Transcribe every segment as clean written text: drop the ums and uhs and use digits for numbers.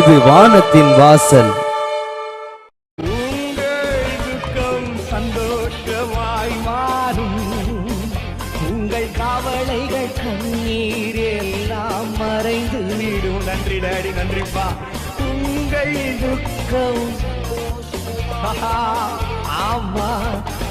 இது வானத்தின் வாசல். உங்கள் துக்கம் சந்தோஷமாய் மாறும், உங்கள் கவலைகள் கண்ணீர் எல்லாம் மறைந்து விடும். நன்றி டாடி, நன்றிப்பா. உங்கள் துக்கம் ஆமா,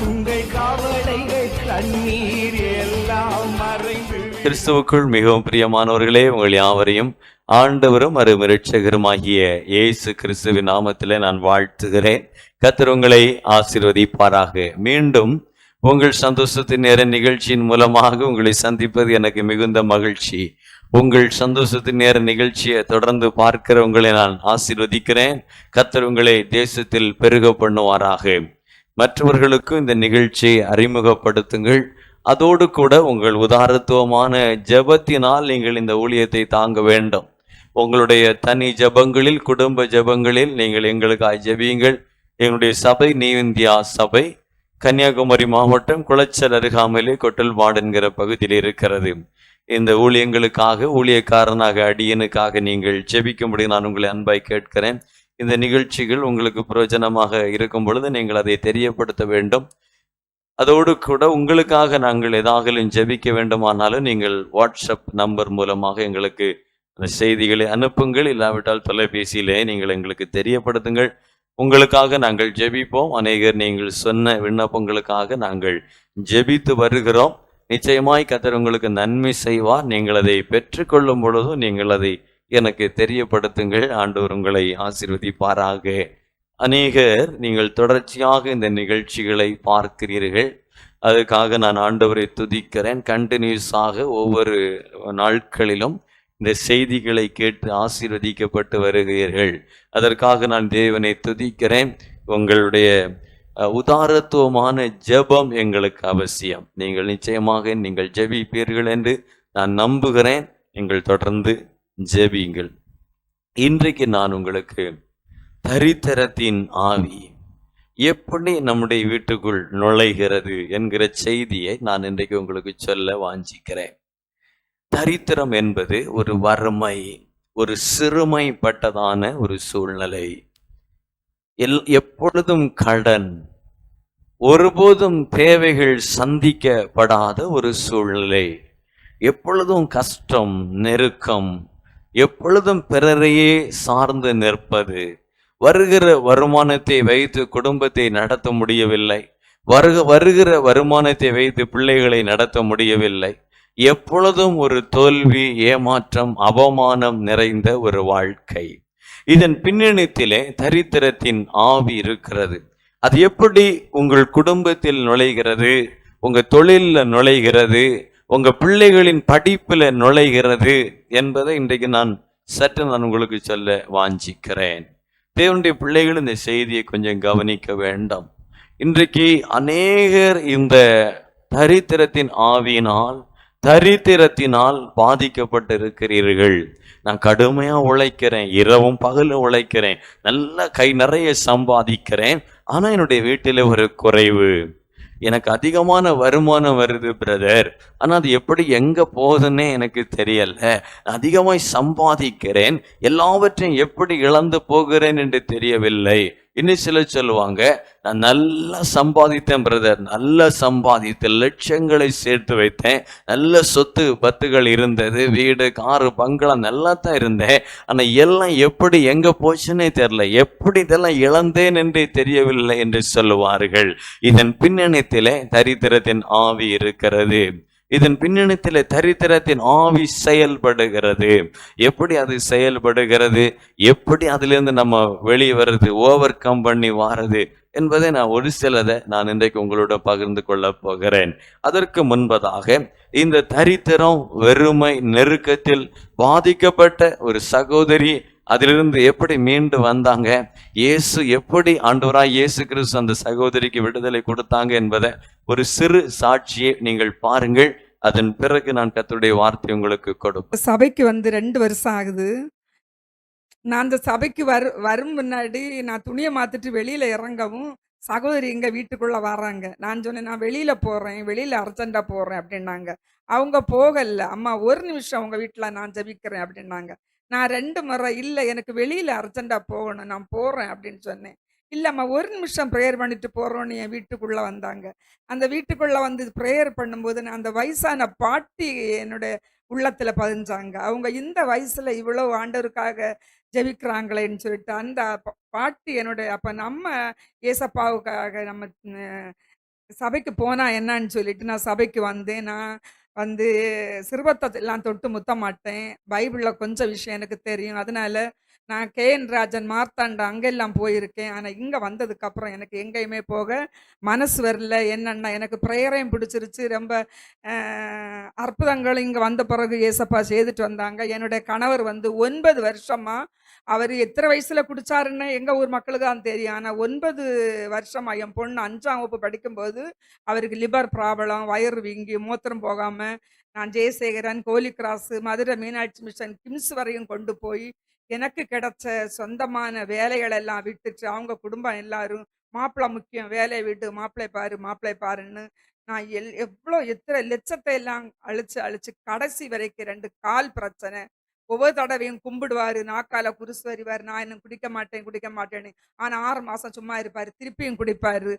உங்கள் கவலைகள் கண்ணீர் எல்லாம் மறைந்து. கிறிஸ்துவுக்குள் மிகவும் பிரியமானவர்களே, உங்கள் யாவரையும் ஆண்டவரும் அருமிரட்சகருமாகிய இயேசு கிறிஸ்துவின் நாமத்திலே நான் வாழ்த்துகிறேன். கர்த்தர் உங்களை ஆசீர்வதிப்பாராக. மீண்டும் உங்கள் சந்தோஷத்தின் நேர நிகழ்ச்சியின் மூலமாக உங்களை சந்திப்பது எனக்கு மிகுந்த மகிழ்ச்சி. உங்கள் சந்தோஷத்தின் நேர நிகழ்ச்சியை தொடர்ந்து பார்க்கிற உங்களை நான் ஆசீர்வதிக்கிறேன். கர்த்தர் உங்களை தேசத்தில் பெருக பண்ணுவாராக. மற்றவர்களுக்கும் இந்த நிகழ்ச்சியை அறிமுகப்படுத்துங்கள். அதோடு கூட உங்கள் உதாரத்துவமான ஜெபத்தினால் நீங்கள் இந்த ஊழியத்தை தாங்க வேண்டும். உங்களுடைய தனி ஜெபங்களில், குடும்ப ஜெபங்களில் நீங்கள் எங்களுக்காக ஜெபியுங்கள். எங்களுடைய சபை நியூ இந்தியா சபை கன்னியாகுமரி மாவட்டம் குளச்சல் அருகாமையிலே கொட்டல்மாடு என்கிற பகுதியில் இருக்கிறது. இந்த ஊழியங்களுக்காக, ஊழியக்காரனாக அடியனுக்காக நீங்கள் ஜெபிக்கும்படி நான் உங்களை அன்பாய் கேட்கிறேன். இந்த நிகழ்ச்சிகள் உங்களுக்கு பிரயோஜனமாக இருக்கும் பொழுது நீங்கள் அதை தெரியப்படுத்த வேண்டும். அதோடு கூட உங்களுக்காக நாங்கள் ஏதாகலும் ஜெபிக்க வேண்டுமானாலும் நீங்கள் வாட்ஸ்அப் நம்பர் மூலமாக எங்களுக்கு அந்த செய்திகளை அனுப்புங்கள். இல்லாவிட்டால் தொலைபேசியிலே நீங்கள் எங்களுக்கு தெரியப்படுத்துங்கள். உங்களுக்காக நாங்கள் ஜெபிப்போம். அநேகர் நீங்கள் சொன்ன விண்ணப்பங்களுக்காக நாங்கள் ஜெபித்து வருகிறோம். நிச்சயமாய் கர்த்தர் உங்களுக்கு நன்மை செய்வார். நீங்கள் அதை பெற்றுக்கொள்ளும் பொழுதும் நீங்கள் அதை எனக்கு தெரியப்படுத்துங்கள். ஆண்டவர் உங்களை ஆசீர்வதிப்பாராக. அநேகர் நீங்கள் தொடர்ச்சியாக இந்த நிகழ்ச்சிகளை பார்க்கிறீர்கள். அதுக்காக நான் ஆண்டவரை துதிக்கிறேன். கண்டினியூஸாக ஒவ்வொரு நாட்களிலும் இந்த செய்திகளை கேட்டு ஆசீர்வதிக்கப்பட்டு வருகிறீர்கள். அதற்காக நான் தேவனை துதிக்கிறேன். உங்களுடைய உதாரத்துவமான ஜெபம் எங்களுக்கு அவசியம். நீங்கள் நிச்சயமாக நீங்கள் ஜெபிப்பீர்கள் என்று நான் நம்புகிறேன். நீங்கள் தொடர்ந்து ஜெபியுங்கள். இன்றைக்கு நான் உங்களுக்கு தரித்திரத்தின் ஆவி எப்படி நம்முடைய வீட்டுக்குள் நுழைகிறது என்கிற செய்தியை நான் இன்றைக்கு உங்களுக்கு சொல்ல வாஞ்சிக்கிறேன். தரித்திரம் என்பது ஒரு வறுமை, ஒரு சிறுமைப்பட்டதான ஒரு சூழ்நிலை. எப்பொழுதும் கடன், ஒருபோதும் தேவைகள் சந்திக்கப்படாத ஒரு சூழ்நிலை, எப்பொழுதும் கஷ்டம், நெருக்கம், எப்பொழுதும் பிறரையே சார்ந்து நிற்பது, வருகிற வருமானத்தை வைத்து குடும்பத்தை நடத்த முடியவில்லை, வருகிற வருமானத்தை வைத்து பிள்ளைகளை நடத்த முடியவில்லை, எப்பொழுதும் ஒரு தோல்வி, ஏமாற்றம், அவமானம் நிறைந்த ஒரு வாழ்க்கை. இதன் பின்னணியிலே தரித்திரத்தின் ஆவி இருக்கிறது. அது எப்படி உங்கள் குடும்பத்தில் நுழைகிறது, உங்க தொழிலில் நுழைகிறது, உங்க பிள்ளைகளின் படிப்பில் நுழைகிறது என்பதை இன்றைக்கு நான் உங்களுக்கு சொல்ல வாஞ்சிக்கிறேன். தேவனுடைய பிள்ளைகள் இந்த செய்தியை கொஞ்சம் கவனிக்க வேண்டும். இன்றைக்கு அநேகர் இந்த தரித்திரத்தினால் பாதிக்கப்பட்டு இருக்கிறீர்கள். நான் கடுமையா உழைக்கிறேன், இரவும் பகலும் உழைக்கிறேன், நல்ல கை நிறைய சம்பாதிக்கிறேன், ஆனா என்னுடைய வீட்டில ஒரு குறைவு. எனக்கு அதிகமான வருமானம் வருது பிரதர், ஆனா அது எப்படி எங்க போகுதுன்னே எனக்கு தெரியல. அதிகமாய் சம்பாதிக்கிறேன், எல்லாவற்றையும் எப்படி இழந்து போகிறேன் என்று தெரியவில்லை. இன்னும் சிலர் சொல்லுவாங்க, நான் நல்லா சம்பாதித்தேன் பிரதர், நல்லா சம்பாதித்தேன், லட்சங்களை சேர்த்து வைத்தேன், நல்ல சொத்து பத்துகள் இருந்தது, வீடு காரு பங்களா நல்லா தான் இருந்தேன், ஆனா எல்லாம் எப்படி எங்க போச்சுன்னே தெரியல, எப்படி இதெல்லாம் இழந்தேன் என்றே தெரியவில்லை என்று சொல்லுவார்கள். இதன் பின்னணியிலே தரித்திரத்தின் ஆவி இருக்கிறது. இதன் பின்னணியிலே தரித்திரத்தின் ஆவி செயல்படுகிறது. எப்படி அது செயல்படுகிறது, எப்படி அதிலிருந்து நம்ம வெளியே வர்றது, ஓவர் கம் பண்ணி வாரது என்பதை நான் ஒரு சிலதை நான் இன்றைக்கு உங்களோட பகிர்ந்து கொள்ள போகிறேன். அதற்கு முன்பதாக இந்த தரித்திரம், வெறுமை, நெருக்கத்தில் பாதிக்கப்பட்ட ஒரு சகோதரி அதிலிருந்து எப்படி மீண்டு வந்தாங்க, எப்படி ஆண்டவராய் இயேசு கிறிஸ்து அந்த சகோதரிக்கு விடுதலை கொடுத்தாங்க என்பதை ஒரு சிறு சாட்சியை நீங்கள் பாருங்கள். அதன் பிறகு நான் கர்த்தருடைய வார்த்தை உங்களுக்கு கொடுப்பேன். சபைக்கு வந்து 2 வருஷம் ஆகுது. நான் அந்த சபைக்கு வரும் முன்னாடி நான் துணியை மாத்திட்டு வெளியில இறங்கவும் சகோதரி எங்க வீட்டுக்குள்ள வராங்க. நான் சொன்னேன், நான் வெளியில போறேன், வெளியில அர்ஜென்டா போறேன் அப்படின்னாங்க. அவங்க போகல. அம்மா ஒரு நிமிஷம் உங்க வீட்டுல நான் ஜெபிக்கிறேன் அப்படின்னாங்க. நான் 2 முறை இல்ல எனக்கு வெளியில அர்ஜென்ட்டா போகணும். நான் போறேன் அப்படின்னு சொன்னேன். இல்லம்மா ஒரு நிமிஷம் பிரேயர் பண்ணிட்டு போறோம்ன்னு என் வீட்டுக்குள்ள வந்தாங்க. அந்த வீட்டுக்குள்ள வந்து பிரேயர் பண்ணும்போது நான் அந்த வயசான பாட்டி என்னுடைய உள்ளத்துல பதிஞ்சாங்க. அவங்க இந்த வயசுல இவ்வளவு ஆண்டவருக்காக ஜெபிக்கிறாங்களேன்னு சொல்லிட்டு அந்த பாட்டி என்னுடைய அப்ப நம்ம ஏசப்பாவுக்காக நம்ம சபைக்கு போனா என்னான்னு சொல்லிட்டு நான் சபைக்கு வந்தேன். நான் வந்து சிறுபத்தெல்லாம் தொட்டு முத்த மாட்டேன். பைபிள்ல கொஞ்சம் விஷயம் எனக்கு தெரியும். அதனால நான் கேஎன் ராஜன், மார்த்தாண்டம் அங்கெல்லாம் போயிருக்கேன். ஆனா இங்க வந்ததுக்கப்புறம் எனக்கு எங்கேயுமே போக மனசு வரல. என்னன்னா எனக்கு பிரேயரையும் பிடிச்சிருச்சு. ரொம்ப அற்புதங்கள் இங்க வந்த பிறகு ஏசப்பா செய்துட்டு வந்தாங்க. என்னுடைய கணவர் வந்து 9 வருஷமா அவர் எத்தனை வயசுல குடிச்சாருன்னு எங்க ஊர் மக்களுக்கு தான் தெரியும். ஆனா 9 வருஷமா என் பொண்ணு 5ஆம் வகுப்பு படிக்கும்போது அவருக்கு லிவர் ப்ராப்ளம், வயிறு வீங்கி, மூத்திரம் போகாம நான் ஜெயசேகரன், கோலி கிராஸ், மதுரை மீனாட்சி மிஷன், கிம்ஸ் வரையும் கொண்டு போய் எனக்கு கிடைச்ச சொந்தமான வேலைகள் எல்லாம் விட்டுட்டு அவங்க குடும்பம் எல்லாரும் மாப்பிள்ளை முக்கியம், வேலையை விட்டு மாப்பிள்ளை பாருன்னு நான் எவ்வளோ எத்தனை லட்சத்தை எல்லாம் அழிச்சு கடைசி வரைக்கும் 2 கால் பிரச்சனை. ஒவ்வொரு தடவையும் கும்பிடுவாரு, நாக்கால குருசு வருவார், நான் இன்னும் குடிக்க மாட்டேன்னு. ஆனா 6 மாசம் சும்மா இருப்பாரு, திருப்பியும் குடிப்பாரு.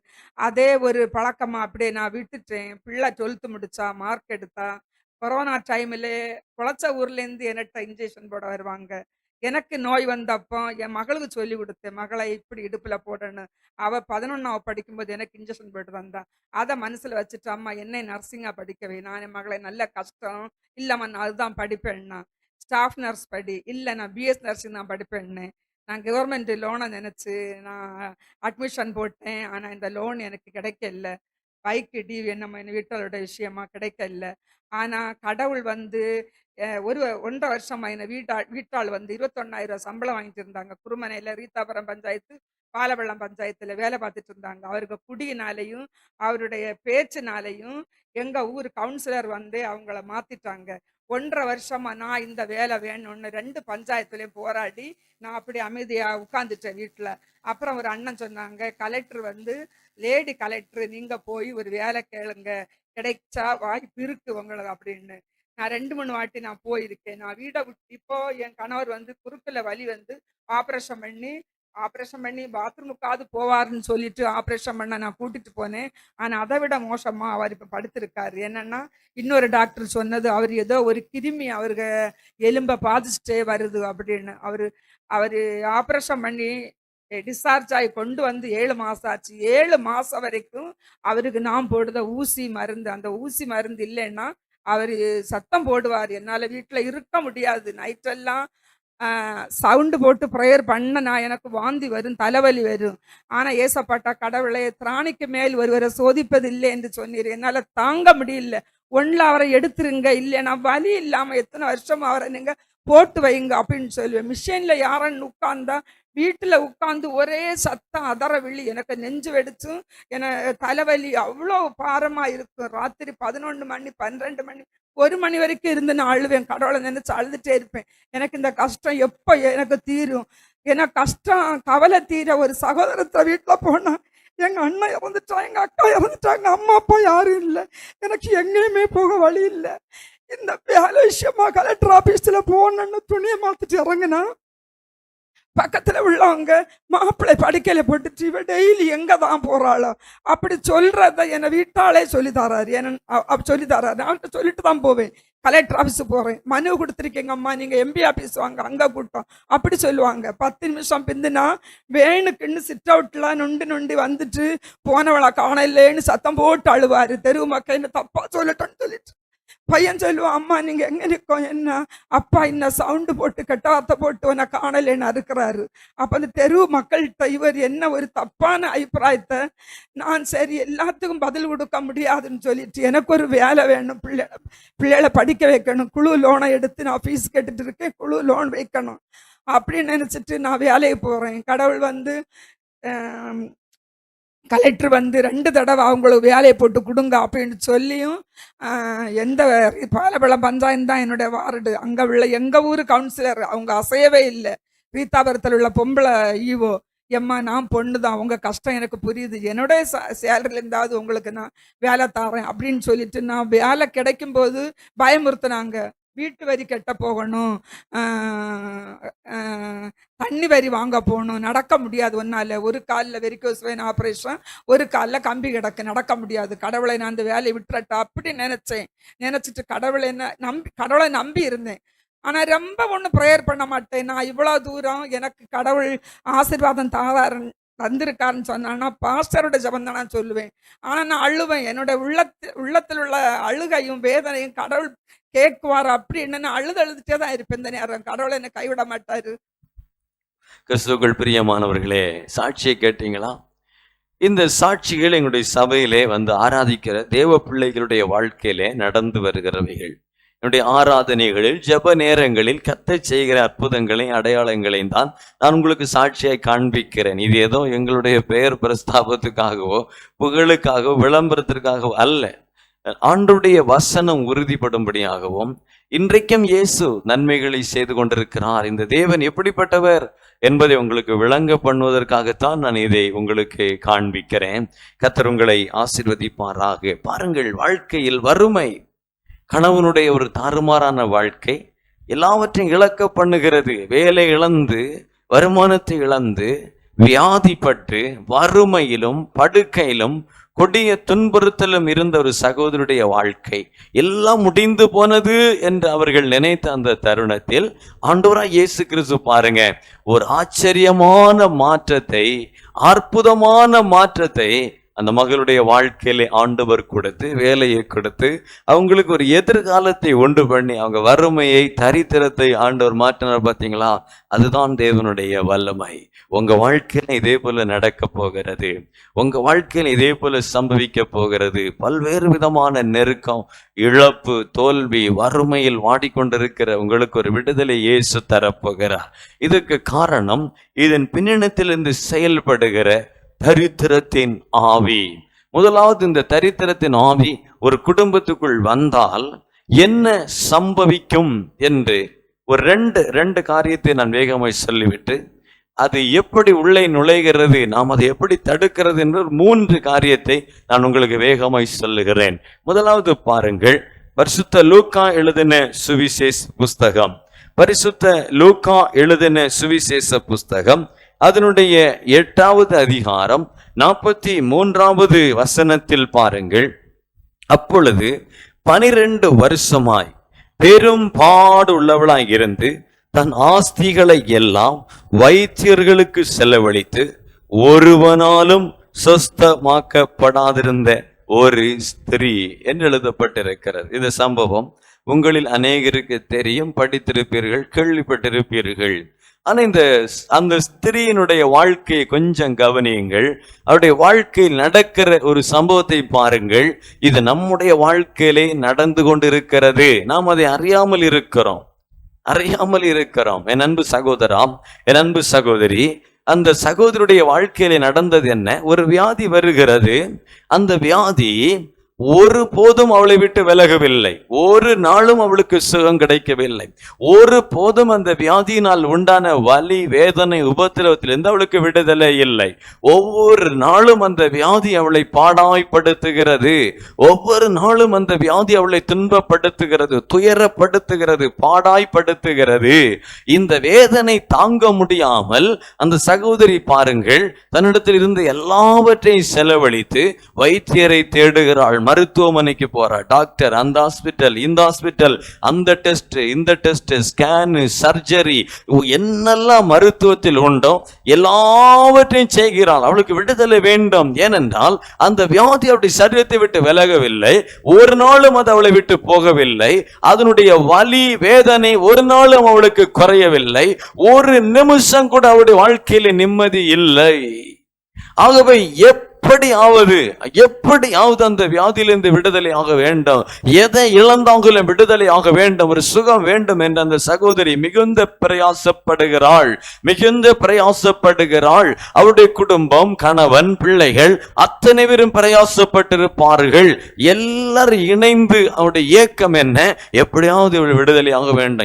அதே ஒரு பழக்கமா அப்படியே நான் விட்டுட்டேன். பிள்ளை 12th முடிச்சா, மார்க் எடுத்தா. கொரோனா டைம்ல குளச்ச ஊர்லேருந்து என்கிட்ட இன்ஜெக்ஷன் போட வருவாங்க. எனக்கு நோய் வந்தப்போ என் மகளுக்கு சொல்லி கொடுத்தேன், மகளை இப்படி இடுப்புல போடணும். அவ 11ஆவது படிக்கும்போது எனக்கு இன்ஜெக்ஷன் போட்டு வந்தா. அதை மனசுல வச்சுட்டு அம்மா என்னை நர்சிங்கா படிக்கவே, நான் என் மகளை நல்ல கஷ்டம் இல்லம்மா நான் அதுதான் படிப்பேன்னா. ஸ்டாஃப் நர்ஸ் படி, இல்லை நான் பிஎஸ் நர்சிங் தான் படிப்பேன்னு. நான் கவர்மெண்ட் லோனை நினச்சி நான் அட்மிஷன் போட்டேன். ஆனால் இந்த லோன் எனக்கு கிடைக்கல. பைக்கு டிவி நம்ம வீட்டோட விஷயமா கிடைக்கல. ஆனால் கடவுள் வந்து ஒரு 1.5 வருஷமா என்ன வீட்டாள் வந்து 21,000 சம்பளம் வாங்கிட்டு இருந்தாங்க. குருமனையில் ரீதாபுரம் பஞ்சாயத்து, பாலவெள்ளம் பஞ்சாயத்தில் வேலை பார்த்துட்டு இருந்தாங்க. அவருக்கு குடியினாலையும் அவருடைய பேச்சுனாலையும் எங்கள் ஊர் கவுன்சிலர் வந்து அவங்கள மாற்றிட்டாங்க. 1.5 வருஷமா நான் இந்த வேலை வேணும்னு 2 பஞ்சாயத்துலேயும் போராடி நான் அப்படி அமைதியாக உட்காந்துட்டேன் வீட்டில். அப்புறம் ஒரு அண்ணன் சொன்னாங்க, கலெக்டர் வந்து லேடி கலெக்டர், நீங்கள் போய் ஒரு வேலை கேளுங்க, கிடைச்சா வாய்ப்பு இருக்கு உங்களுக்கு அப்படின்னு. நான் 2-3 வாட்டி நான் போயிருக்கேன். நான் வீடை விட்டு இப்போ என் கணவர் வந்து குறுக்கில் வலி வந்து ஆப்ரேஷன் பண்ணி பாத்ரூமுக்காவது போவாருன்னு சொல்லிட்டு ஆப்ரேஷன் பண்ண நான் கூட்டிட்டு போனேன். ஆனால் அதை விட மோசமா அவர் இப்போ படுத்திருக்காரு. என்னன்னா இன்னொரு டாக்டர் சொன்னது அவர் ஏதோ ஒரு கிருமி அவருக்கு எலும்பை பாதிச்சுட்டே வருது அப்படின்னு. அவர் ஆப்ரேஷன் பண்ணி டிஸ்சார்ஜ் ஆகி கொண்டு வந்து 7 மாசம் ஆச்சு. 7 மாசம் வரைக்கும் அவருக்கு நான் போடுத ஊசி மருந்து, அந்த ஊசி மருந்து இல்லைன்னா அவர் சத்தம் போடுவார். என்னால் வீட்டில் இருக்க முடியாது. நைட்டெல்லாம் சவுண்டு போட்டு ப்ரேயர் பண்ண நான் எனக்கு வாந்தி வரும், தலைவலி வரும். ஆனால் ஏசப்பட்ட கடவுளை திராணிக்கு மேல் ஒருவரை சோதிப்பது இல்லை என்று சொன்னீர். என்னால் தாங்க முடியல. ஒன்றில் அவரை எடுத்துருங்க, இல்லைன்னா வலி இல்லாமல் எத்தனை வருஷம் அவரை நீங்கள் போட்டு வைங்க அப்படின்னு சொல்லுவேன். மிஷினில் யாரன்னு உட்கார்ந்தா வீட்டில் உட்காந்து ஒரே சத்தம் அதற விழி. எனக்கு நெஞ்சு வெடிச்சும் எனக்கு தலைவலி அவ்வளோ பாரமாக இருக்கும். ராத்திரி 11 மணி 12 மணி 1 மணி வரைக்கும் இருந்து நான் அழுவேன். கடவுளை நினைச்சு அழுதுட்டே இருப்பேன். எனக்கு இந்த கஷ்டம் எப்போ எனக்கு தீரும், எனக்கு கஷ்டம் கவலை தீர. ஒரு சகோதரத்தை வீட்டில் போனா எங்க அண்ணன் இறந்துட்டான், எங்க அக்கா இறந்துட்டாங்க, அம்மா அப்பா யாரும் இல்லை, எனக்கு எங்கேயுமே போக வழி இல்லை. இந்த வேலை விஷயமா கலெக்டர் ஆபீஸ்ல போனன்னு துணியை மாத்திட்டு இறங்குனா பக்கத்துல உள்ளவங்க மாப்பிள்ளை படுக்கையில போட்டுட்டு இவ டெய்லி எங்க தான் போறாளோ அப்படி சொல்றத என்னை வீட்டாலே சொல்லி தராரு. சொல்லி தராரு. நான் சொல்லிட்டு தான் போவேன். கலெக்டர் ஆஃபீஸ் போறேன், மனு கொடுத்துருக்கீங்க அம்மா, நீங்க எம்பி ஆஃபீஸ் வாங்க, அங்க கூட்டம் அப்படி சொல்லுவாங்க. 10 நிமிஷம் பிந்துனா வேணுக்குன்னு சிட் அவுட்ல நொண்டி வந்துட்டு போனவளை காணலேன்னு சத்தம் போட்டு அழுவாரு. தெருவு மக்கள் தப்பா சொல்லட்டோன்னு சொல்லிட்டு பையன் சொல்லுவான், அம்மா நீங்க எங்க இருக்கோம், என்ன அப்பா இன்னும் சவுண்டு போட்டு கெட்ட வார்த்தை போட்டு உன்னை காணலேன்னு அறுக்கிறாரு. அப்ப அந்த தெருவு மக்கள்கிட்ட இவர் என்ன ஒரு தப்பான அபிப்பிராயத்தை, நான் சரி எல்லாத்துக்கும் பதில் கொடுக்க முடியாதுன்னு சொல்லிட்டு எனக்கு ஒரு வேலை வேணும், பிள்ளைகளை படிக்க வைக்கணும், குழு லோனை எடுத்து நான் ஃபீஸ் கேட்டுட்டு இருக்கேன், குழு லோன் வைக்கணும் அப்படின்னு நினைச்சிட்டு நான் வேலைக்கு போறேன். கடவுள் வந்து கலெக்டர் வந்து 2 தடவை அவங்களுக்கு வேலையை போட்டு கொடுங்க அப்படின்னு சொல்லியும் எந்த பாலபலம் பஞ்சாயத்து தான் என்னுடைய வார்டு. அங்கே உள்ள எங்கள் ஊர் கவுன்சிலர் அவங்க அசையவே இல்லை. ரீதாபுரத்தில் உள்ள பொம்பளை ஈவோ, எம்மா நான் பொண்ணு தான், உங்கள் கஷ்டம் எனக்கு புரியுது, என்னுடைய சேலரிலேருந்தாவது உங்களுக்கு நான் வேலை தரேன் அப்படின்னு சொல்லிட்டு நான் வேலை கிடைக்கும்போது பயமுறுத்தினாங்க. வீட்டு வரி கட்ட போகணும், தண்ணி வரி வாங்க போகணும், நடக்க முடியாது ஒன்னால. ஒரு காலில் வெரிகோஸ் வெயின் ஆப்ரேஷன், ஒரு காலில் கம்பி கிடக்கு, நடக்க முடியாது. கடவுளை நான் அந்த வேலையை விட்டுறட்டா அப்படி நினைச்சிட்டு கடவுளை நம்பி இருந்தேன். ஆனால் ரொம்ப ஒன்றும் ப்ரேயர் பண்ண மாட்டேன். நான் இவ்வளோ தூரம் எனக்கு கடவுள் ஆசீர்வாதம் தந்திருக்காருன்னு சொன்னான்னா பாஸ்டரோட ஜபம் தான் நான் சொல்லுவேன். ஆனால் நான் அழுவேன். என்னோட உள்ளத்தில் உள்ள அழுகையும் வேதனையும் கடவுள் கேட்குவார் அப்படின்னு நான் அழுதுட்டே தான் இருப்பேன். இந்த நேரம் கடவுளை என்னை கைவிட மாட்டாரு. கிறிஸ்துவுக்குள் பிரியமானவர்களே, சாட்சியை கேட்டீங்களா? இந்த சாட்சிகள் எங்களுடைய சபையிலே வந்து ஆராதிக்கிற தேவ பிள்ளைகளுடைய வாழ்க்கையிலே நடந்து வருகிறவைகள். என்னுடைய ஆராதனைகளில் ஜெப நேரங்களில் கர்த்தர் செய்கிற அற்புதங்களையும் அடையாளங்களையும் தான் நான் உங்களுக்கு சாட்சியாய் காண்பிக்கிறேன். இது ஏதோ எங்களுடைய பெயர் பிரஸ்தாபத்துக்காகவோ புகழுக்காகவோ விளம்பரத்திற்காகவோ அல்ல. ஆண்டவருடைய வசனம் உறுதிப்படும்படியாகவும் இன்றைக்கும் இயேசு நன்மைகளை செய்து கொண்டிருக்கிறார், இந்த தேவன் எப்படிப்பட்டவர் என்பதை உங்களுக்கு விளங்க பண்ணுவதற்காகத்தான் நான் இதை உங்களுக்கு காண்பிக்கிறேன். கர்த்தர் உங்களை ஆசீர்வதிப்பாராக. பாருங்கள், வாழ்க்கையில் வறுமை, கணவனுடைய ஒரு தாறுமாறான வாழ்க்கை எல்லாவற்றையும் இழக்க பண்ணுகிறது. வேலை இழந்து, வருமானத்தை இழந்து, வியாதிப்பட்டு, வறுமையிலும் படுக்கையிலும் கொடிய துன்புறுத்தலும் இருந்த ஒரு சகோதரருடைய வாழ்க்கை எல்லாம் முடிந்து போனது என்று அவர்கள் நினைத்த அந்த தருணத்தில் ஆண்டவராய் இயேசு கிறிஸ்து பாருங்க, ஒரு ஆச்சரியமான மாற்றத்தை, அற்புதமான மாற்றத்தை அந்த மகளுடைய வாழ்க்கையிலே ஆண்டவர் கொடுத்து, வேலையை கொடுத்து, அவங்களுக்கு ஒரு எதிர்காலத்தை உண்டு பண்ணி, அவங்க வறுமையை, தரித்திரத்தை ஆண்டவர் மாற்றினார். பார்த்தீங்களா? அதுதான் தேவனுடைய வல்லமை. உங்க வாழ்க்கையில இதே போல நடக்க போகிறது. உங்க வாழ்க்கையில் இதே போல சம்பவிக்க போகிறது. பல்வேறு விதமான நெருக்கம், இழப்பு, தோல்வி, வறுமையில் வாடிக்கொண்டிருக்கிற உங்களுக்கு ஒரு விடுதலை இயேசு தரப்போகிறார். இதுக்கு காரணம் இதன் பின்னணியிலிருந்து செயல்படுகிற தரித்திரத்தின் ஆவி. முதலாவது, இந்த தரித்திரத்தின் ஆவி ஒரு குடும்பத்துக்குள் வந்தால் என்ன சம்பவிக்கும் என்று ஒரு ரெண்டு காரியத்தை நான் வேகமாய் சொல்லிவிட்டு, அது எப்படி உள்ளே நுழைகிறது, நாம் அதை எப்படி தடுக்கிறது என்று 3 காரியத்தை நான் உங்களுக்கு வேகமாய் சொல்லுகிறேன். முதலாவது பாருங்கள், பரிசுத்த லூக்கா எழுதின சுவிசேஷ புஸ்தகம். பரிசுத்த லூக்கா எழுதின சுவிசேஷ புஸ்தகம் அதனுடைய 8வது அதிகாரம் 43வது வசனத்தில் பாருங்கள். அப்பொழுது 12 வருஷமாய் பெரும் பாடு உள்ளவளாய் இருந்து தன் ஆஸ்திகளை எல்லாம் வைத்தியர்களுக்கு செலவழித்து ஒருவனாலும் சொஸ்தமாக்கப்படாதிருந்த ஒரு ஸ்திரீ என்று எழுதப்பட்டிருக்கிறது. இந்த சம்பவம் உங்களில் அநேகருக்கு தெரியும், படித்திருப்பீர்கள், கேள்விப்பட்டிருப்பீர்கள். ஆனா அந்த ஸ்திரீயினுடைய வாழ்க்கையை கொஞ்சம் கவனியுங்கள். அவருடைய வாழ்க்கையில் நடக்கிற ஒரு சம்பவத்தை பாருங்கள். இது நம்முடைய வாழ்க்கையிலே நடந்து கொண்டிருக்கிறது. நாம் அதை அறியாமல் இருக்கிறோம். என் அன்பு சகோதரா, என் அன்பு சகோதரி, அந்த சகோதரியுடைய வாழ்க்கையிலே நடந்தது என்ன? ஒரு வியாதி வருகிறது. அந்த வியாதி ஒரு போதும் அவளை விட்டு விலகவில்லை. ஒரு நாளும் அவளுக்கு சுகம் கிடைக்கவில்லை. ஒரு போதும் அந்த வியாதியினால் உண்டான வலி, வேதனை, உபத்திரவத்திலிருந்து அவளுக்கு விடுதலை இல்லை. ஒவ்வொரு நாளும் அந்த வியாதி அவளை பாடாய்ப்படுத்துகிறது. ஒவ்வொரு நாளும் அந்த வியாதி அவளை துன்பப்படுத்துகிறது, துயரப்படுத்துகிறது, பாடாய்ப்படுத்துகிறது. இந்த வேதனை தாங்க முடியாமல் அந்த சகோதரி பாருங்கள், தன்னிடத்தில் இருந்து எல்லாவற்றையும் செலவழித்து வைத்தியரை தேடுகிறாள். மருத்துவமனைக்கு போறா. டாக்டர், அந்த ஹாஸ்பிட்டல், இந்த ஹாஸ்பிட்டல், அந்த டெஸ்ட், இந்த டெஸ்ட், ஸ்கேன், சர்ஜரி, என்னெல்லாம் மருத்துவத்தில் உண்டோ எல்லாவற்றையும் செய்கிறாள். அவளுக்கு விடுதலை வேண்டும். ஏனென்றால் அந்த வியாதி அவருடைய சரீரத்தை விட்டு விலகவில்லை. ஒரு நாளும் அது அவளை விட்டு போகவில்லை. அதனுடைய வலி, வேதனை ஒரு நாளும் அவளுக்கு குறையவில்லை. ஒரு நிமிஷம் கூட அவளுடைய வாழ்க்கையில நிம்மதி இல்லை. ஆகவே எப்படியாவது அந்த வியாதியிலிருந்து விடுதலை ஆக வேண்டும். எதை இழந்தாங்களும் விடுதலை ஆக வேண்டும், ஒரு சுகம் வேண்டும் என்று அந்த சகோதரி மிகுந்த பிரயாசப்படுகிறாள். அவருடைய குடும்பம், கணவன், பிள்ளைகள் அத்தனை பேரும் பிரயாசப்பட்டிருப்பார்கள். எல்லாரும் இணைந்து அவருடைய ஏக்கம் என்ன? எப்படியாவது விடுதலை ஆக வேண்டும்,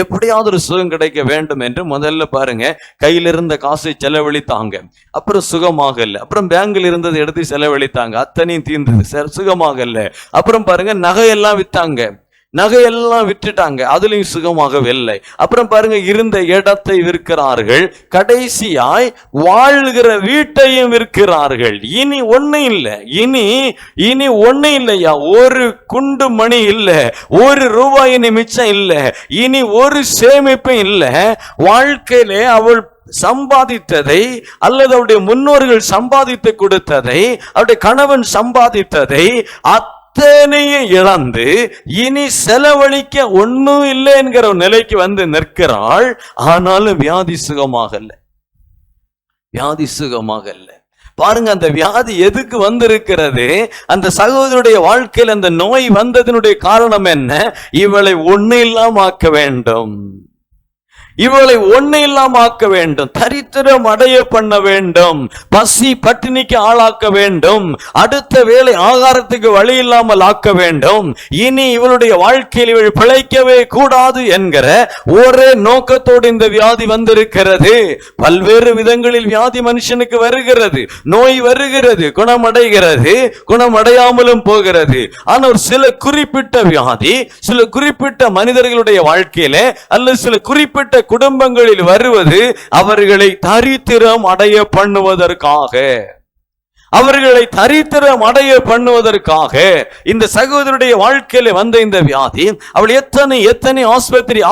எப்படியாவது ஒரு சுகம் கிடைக்க வேண்டும் என்று முதல்ல பாருங்க, கையில் இருந்த காசை செலவழித்தாங்க. அப்புறம் சுகமாகல. அப்புறம் பேங்கில் இருந்ததை எடுத்து செலவழித்தாங்க. அத்தனையும் தீர்ந்தது, சுகமாகல. அப்புறம் பாருங்க, நகையெல்லாம் வித்தாங்க. நகையெல்லாம் விட்டுட்டாங்க, அதுலயும் சுகமாகவில்லை. அப்புறம் பாருங்க, இருந்த இடத்தை விற்கிறார்கள், கடைசியாய் வாழ்கிற வீட்டையும் விற்கிறார்கள். இனி ஒண்ணு இல்லை, இனி ஒண்ணு இல்லையா, ஒரு குண்டு மணி இல்லை, ஒரு ரூபாய் இனி மிச்சம் இல்லை, இனி ஒரு சேமிப்பும் இல்லை. வாழ்க்கையிலே அவள் சம்பாதித்ததை அல்லது அவருடைய முன்னோர்கள் சம்பாதித்து கொடுத்ததை, அவருடைய கணவன் சம்பாதித்ததை அத்தனையும் இழந்து இனி செலவழிக்க ஒன்னும் இல்லை என்கிற ஒரு நிலைக்கு வந்து நிற்கிறாள். ஆனாலும் வியாதி சுகமாகல, வியாதி சுகமாகல. பாருங்க, அந்த வியாதி எதுக்கு வந்திருக்கிறது? அந்த சகோதரருடைய வாழ்க்கையில் அந்த நோய் வந்ததனுடைய காரணம் என்ன? இவளை ஒண்ணு இல்லாம ஆக்க வேண்டும், இவளை ஒண்ணு இல்லாம ஆக்க வேண்டும், தரித்திரம் அடைய பண்ண வேண்டும், பசி பட்டினிக்கு ஆளாக்க வேண்டும், அடுத்த வேளை ஆகாரத்துக்கு வழி இல்லாமல் ஆக்க வேண்டும். இனி இவளுடைய வாழ்க்கையில் இவள் பிழைக்கவே கூடாது என்கிற ஒரே நோக்கத்தோடு இந்த வியாதி வந்திருக்கிறது. பல்வேறு விதங்களில் வியாதி மனுஷனுக்கு வருகிறது, நோய் வருகிறது, குணமடைகிறது, குணமடையாமலும் போகிறது. ஆனால் சில குறிப்பிட்ட வியாதி சில குறிப்பிட்ட மனிதர்களுடைய வாழ்க்கையில அல்லது சில குறிப்பிட்ட குடும்பங்களில் வருவது அவர்களை தரித்திரம் அடைய பண்ணுவதற்காக, அவர்களை தரித்திரம் அடைய பண்ணுவதற்காக. இந்த சகோதரருடைய வாழ்க்கையில வந்த இந்த வியாதி, அவள் எத்தனை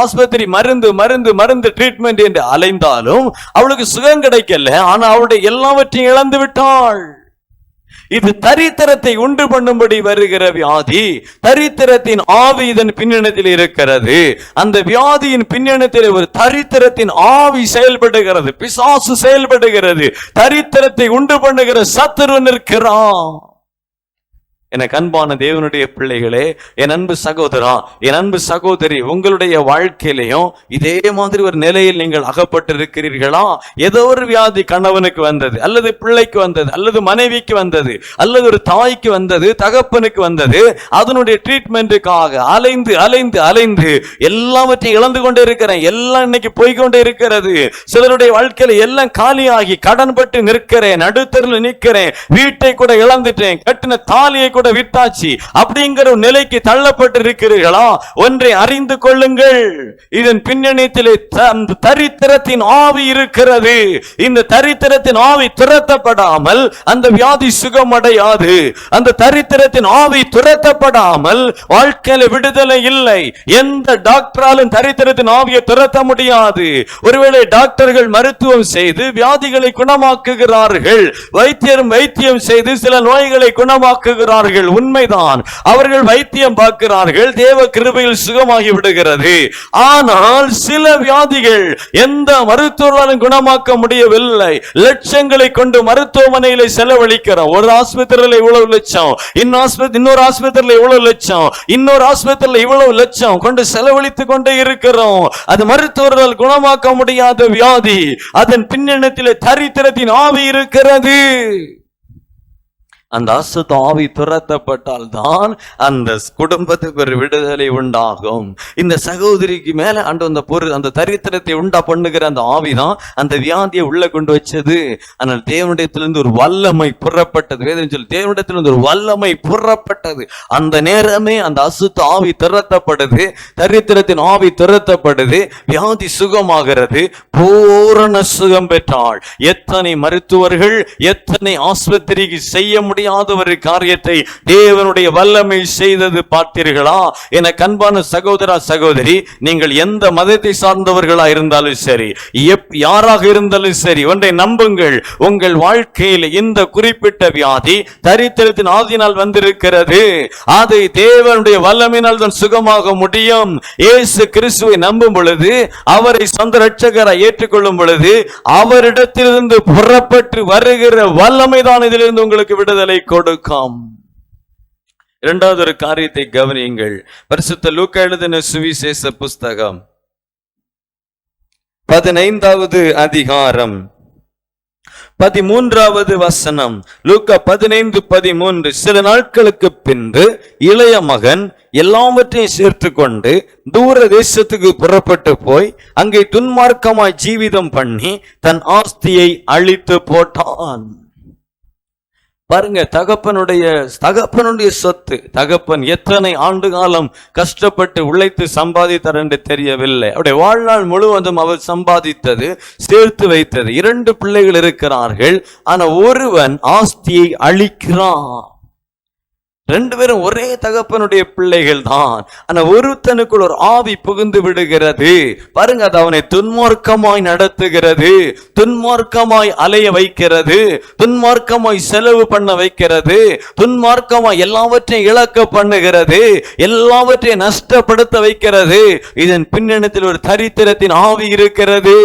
ஆஸ்பத்திரி மருந்து ட்ரீட்மெண்ட் என்று அலைந்தாலும் அவளுக்கு சுகம் கிடைக்கல. ஆனா அவளுடைய எல்லாவற்றையும் இழந்து விட்டாள். இது தரித்திரத்தை உண்டு பண்ணும்படி வருகிற வியாதி. தரித்திரத்தின் ஆவி இதன் பின்னணியில் இருக்கிறது. அந்த வியாதியின் பின்னணியில் ஒரு தரித்திரத்தின் ஆவி செயல்படுகிறது, பிசாசு செயல்படுகிறது, தரித்திரத்தை உண்டு பண்ணுகிற சத்துரு நிற்கிறான். எனக்கு அன்பான தேவனுடைய பிள்ளைகளே, என் அன்பு சகோதரா, என் அன்பு சகோதரி, உங்களுடைய வாழ்க்கையிலையும் இதே மாதிரி ஒரு நிலையில் நீங்கள் அகப்பட்டிருக்கிறீர்களா? ஏதோ ஒரு வியாதி கணவனுக்கு வந்தது, அல்லது பிள்ளைக்கு வந்தது, அல்லது மனைவிக்கு வந்தது, அல்லது ஒரு தாய்க்கு வந்தது, தகப்பனுக்கு வந்தது. அதனுடைய ட்ரீட்மெண்ட்டுக்காக அலைந்து அலைந்து அலைந்து எல்லாவற்றையும் இழந்து கொண்டே இருக்கிறேன், எல்லாம் இன்னைக்கு போய்கொண்டே இருக்கிறது. சிலருடைய வாழ்க்கையில எல்லாம் காலியாகி கடன் பட்டு நிற்கிறேன், நடுத்தரில் நிற்கிறேன், வீட்டை கூட இழந்துட்டேன், கட்டின தாலியை கூட விட்டாச்சு அப்படிங்கிற நிலைக்கு தள்ளப்பட்டு இருக்கிறீர்களா? ஒன்றை அறிந்து கொள்ளுங்கள், இதன் பின்னணியிலே தரித்திரத்தின் ஆவி இருக்கிறது. இந்த தரித்திரத்தின் ஆவி துரத்தப்படாமல் அந்த வியாதி சுகமடையாது. அந்த தரித்திரத்தின் ஆவி துரத்தப்படாமல் வாழ்க்கையில விடுதலை இல்லை. எந்த டாக்டராலும் தரித்திரத்தின் ஆவியை துரத்த முடியாது. ஒருவேளை டாக்டர்கள் மருத்துவம் செய்து வியாதிகளை குணமாக்குகிறார்கள், வைத்தியம் செய்து சில நோய்களை குணமாக்குகிறார்கள், உண்மைதான். அவர்கள் வைத்தியம் பார்க்கிறார்கள், தேவ கிருபையில் சுகமாகி விடுகிறது. ஆனால் சில வியாதிகள் எந்த மருத்துவராலும் குணமாக்க முடியவில்லை. லட்சங்களை கொண்டு மருத்துவமனையில செலவழிக்கிறோம். ஒரு ஆஸ்பத்திரியில இவ்வளவு லட்சம், இன்னொரு ஆஸ்பத்திரியில இவ்வளவு லட்சம், இன்னொரு ஆஸ்பத்திரியில இவ்வளவு லட்சம் கொண்டு செலவழித்துக் கொண்டே இருக்கிறோம். அது மருத்துவரால் குணமாக்க முடியாத வியாதி. அதன் பின்னணியிலே தரித்திரத்தின் ஆவி இருக்கிறது. அந்த அசுத்த ஆவி துரத்தப்பட்டால் தான் அந்த குடும்பத்துக்கு ஒரு விடுதலை உண்டாகும். இந்த சகோதரிக்கு மேல அந்த தரித்திரத்தை உண்டா பண்ணுகிற அந்த ஆவிதான் அந்த வியாதியை உள்ள கொண்டு வச்சது. ஆனால் தேவனிடத்திலிருந்து ஒரு வல்லமை புறப்பட்டது. வேதம் சொல்லி தேவனிடத்திலிருந்து ஒரு வல்லமை புறப்பட்டது. அந்த நேரமே அந்த அசுத்த ஆவி துரத்தப்படுது, தரித்திரத்தின் ஆவி துரத்தப்படுது, வியாதி சுகமாகிறது, பூரண சுகம் பெற்றாள். எத்தனை மருத்துவர்கள் எத்தனை ஆஸ்பத்திரிக்கு செய்ய முடியாத ஒரு காரியத்தை தேவனுடைய வல்லமை செய்தது பார்த்தீர்களா? என அன்பான சகோதரா சகோதரி, நீங்கள் எந்த மதத்தை சார்ந்தவர்களா இருந்தாலும் சரி, யாராக இருந்தாலும் சரி, ஒன்றை நம்புங்கள், உங்கள் வாழ்க்கையில் இந்த குறிப்பிட்ட வியாதி தரித்திரத்தின் ஆதியினால் வந்திருக்கிறது. அதை தேவனுடைய வல்லமையினால் தான் சுகமாக முடியும். இயேசு கிறிஸ்துவை நம்பும் பொழுது, அவரை சொந்த இரட்சகராய் ஏற்றுக்கொள்ளும் பொழுது, அவரிடத்திலிருந்து புறப்பட்டு வருகிற வல்லமைதான் இதிலிருந்து உங்களுக்கு விடுதலை கொடுக்கும். இரண்டாவது ஒரு காரியத்தை கவனியுங்கள். பரிசுத்த லூக்கா எழுதின சுவிசேஷ புஸ்தகம் 15வது அதிகாரம் 13வது வசனம். லூக்கா 15:13. சில நாட்களுக்கு பின்பு இளைய மகன் எல்லாவற்றையும் சேர்த்து கொண்டு தூர தேசத்துக்கு புறப்பட்டு போய் அங்கே துன்மார்க்கமாய் ஜீவிதம் பண்ணி தன் ஆஸ்தியை அழித்து போட்டான். பாருங்க, தகப்பனுடைய சொத்து. தகப்பன் எத்தனை ஆண்டு காலம் கஷ்டப்பட்டு உழைத்து சம்பாதித்தார் என்று தெரியவில்லை. அவருடைய வாழ்நாள் முழுவதும் அவர் சம்பாதித்தது, சேர்த்து வைத்தது. 2 பிள்ளைகள் இருக்கிறார்கள். ஆனா ஒருவன் ஆஸ்தியை அழிக்கிறான். 2 பேரும் ஒரே தகப்பனுடைய பிள்ளைகள் தான். ஆனா ஒருத்தனுக்குள் ஒரு ஆவி புகுந்து விடுகிறது. பாருங்க, அது அவனை துன்மார்க்கமாய் நடத்துகிறது, துன்மார்க்கமாய் அலைய வைக்கிறது, துன்மார்க்கமாய் செலவு பண்ண வைக்கிறது, துன்மார்க்கமாய் எல்லாவற்றையும் இழக்க பண்ணுகிறது, எல்லாவற்றையும் நஷ்டப்படுத்த வைக்கிறது. இதன் பின்னணியில் ஒரு தரித்திரத்தின் ஆவி இருக்கிறது.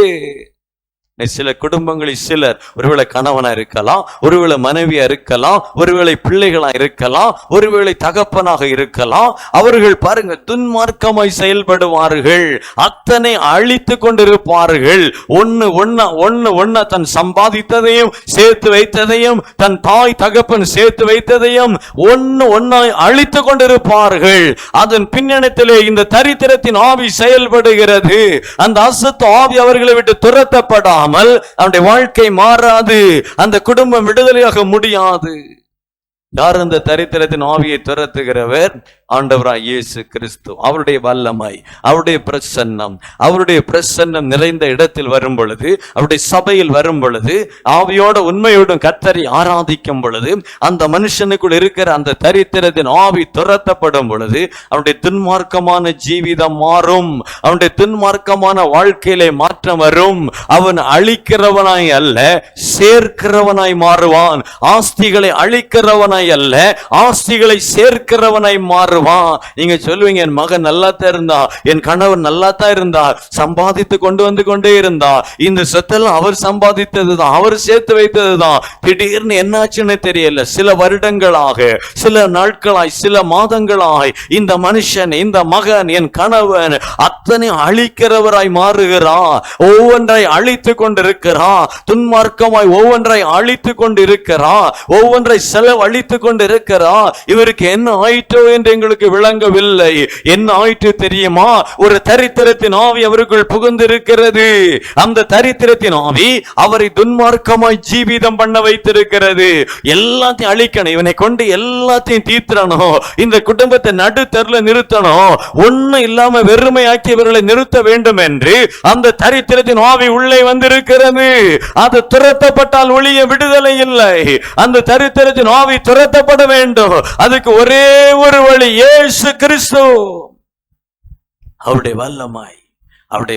சில குடும்பங்களில் சிலர் ஒருவேளை கணவனா இருக்கலாம், ஒருவேளை மனைவியா இருக்கலாம், ஒருவேளை பிள்ளைகளா இருக்கலாம், ஒருவேளை தகப்பனாக இருக்கலாம். அவர்கள் பாருங்க துன்மார்க்கமாய் செயல்படுவார்கள், அத்தனை அழித்து கொண்டிருப்பார்கள். ஒன்னு தன் சம்பாதித்ததையும் சேர்த்து வைத்ததையும், தன் தாய் தகப்பன் சேர்த்து வைத்ததையும் ஒன்னாய் அழித்து கொண்டிருப்பார்கள். அதன் பின்னணியிலே இந்த தரித்திரத்தின் ஆவி செயல்படுகிறது. அந்த அசுத்த ஆவி அவர்களை விட்டு துரத்தப்படாமல் அவனுடைய வாழ்க்கை மாறாது, அந்த குடும்பம் விடுதலையாக முடியாது. யார் அந்த தரித்திரத்தின் ஆவியை துரத்துகிறவர்? ஆண்டவராய் இயேசு கிறிஸ்து. அவருடைய வல்லமை, அவருடைய பிரசன்னம் நிறைந்த இடத்தில் வரும் பொழுது, அவருடைய சபையில் வரும் பொழுது, ஆவியோட உண்மையோடும் கர்த்தரை ஆராதிக்கும் பொழுது, அந்த மனுஷனுக்குள் இருக்கிற அந்த தரித்திரத்தின் ஆவி துரத்தப்படும் பொழுது அவனுடைய துன்மார்க்கமான ஜீவிதம் மாறும், அவனுடைய துன்மார்க்கமான வாழ்க்கையிலே மாற்றம் வரும். அவன் அழிக்கிறவனாய் அல்ல, சேர்க்கிறவனாய் மாறுவான். ஆஸ்திகளை அழிக்கிறவனாய் அல்ல, ஆஸ்திகளை சேர்க்கிறவனாய் மாறுவான். நீங்க சொல்லுவீங்க, என் மகன் நல்லா தான் இருந்தா, என் கணவன் நல்லா தான் இருந்தா, சம்பாதித்து கொண்டு வந்து கொண்டே இருந்தா, இந்த சொத்தெல்லாம் அவர் சம்பாதித்ததுதான், அவர் சேர்த்து வைத்ததுதான். திடீர்னு என்னாச்சுன்னு தெரியல. சில வருடங்களாக, சில நாட்களாய், சில மாதங்களாய் இந்த மனுஷன், இந்த மகன், என் கணவன் அத்தனை அழிக்கிறவராய் மாறுகிறான். ஒவ்வொன்றை அழித்து கொண்டிருக்கிறான். துன்மார்க்கமாய் ஒவ்வொன்றை அழித்து கொண்டிருக்கிறான். ஒவ்வொன்றை செலவழித்து கொண்டிருக்கிறான். இவருக்கு என்ன ஆயிற்றோ என்று எங்களுக்கு விளங்கவில்லை. என்ன ஆயிற்று தெரியுமா? ஒரு தரித்திரத்தின் ஆவி அவருக்குள் புகுந்திருக்கிறது. அந்த தரித்திரத்தின் ஆவி அவரை துன்மார்க்கமாய் ஜீவிதம் பண்ண வைத்திருக்கிறது. எல்லாத்தையும் அழிக்கணும், இவனை கொண்டு எல்லாத்தையும் தீர்த்தணும், இந்த குடும்பத்தை நடுத்தருல நிறுத்தணும், ஒன்னும் இல்லாம வெறுமையாக்கி இவர்களை நிறுத்த வேண்டும் என்று அந்த தரித்திரத்தின் ஆவி உள்ளே வந்திருக்கிறது. அது துரத்தப்பட்டால் ஒழிய விடுதலை இல்லை. அந்த தரித்திரத்தின் ஆவி துரத்தப்பட வேண்டும். அதுக்கு ஒரே ஒரு வழி, இயேசு கிறிஸ்து. அவருடைய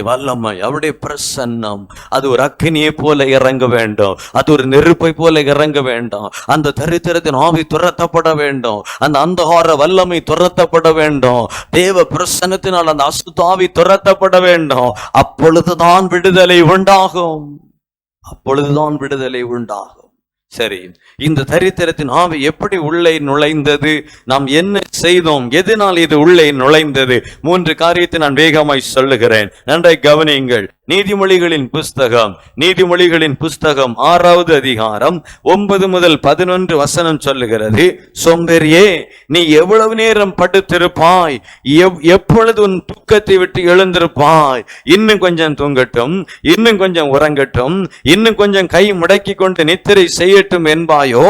வல்லமை, அவருடைய பிரசன்னம், அது ஒரு அக்கினியை போல இறங்க வேண்டும், அது ஒரு நெருப்பை போல இறங்க வேண்டும். அந்த தரித்திரத்தின் ஆவி துரத்தப்பட வேண்டும், அந்த அந்தகார வல்லமை துரத்தப்பட வேண்டும். தேவ பிரசன்னத்தினால் அந்த அசுத்த ஆவி துரத்தப்பட வேண்டும். அப்பொழுதுதான் விடுதலை உண்டாகும். சரி, இந்த தரித்திரத்தின் ஆவி எப்படி உள்ளே நுழைந்தது? நாம் என்ன செய்தோம்? எதனால் இது உள்ளே நுழைந்தது? 3 காரியத்தை நான் வேகமாய் சொல்லுகிறேன், நன்றாய் கவனியுங்கள். நீதிமொழிகளின் புஸ்தகம் 6வது அதிகாரம் 9 முதல் 11 வசனம் சொல்லுகிறது. சோம்பேறியே, நீ எவ்வளவு நேரம் படுத்திருப்பாய்? எப்பொழுது உன் தூக்கத்தை விட்டு எழுந்திருப்பாய்? இன்னும் கொஞ்சம் தூங்கட்டும், இன்னும் கொஞ்சம் உறங்கட்டும், இன்னும் கொஞ்சம் கை முடக்கி கொண்டு நித்திரை செய்யட்டும் என்பாயோ?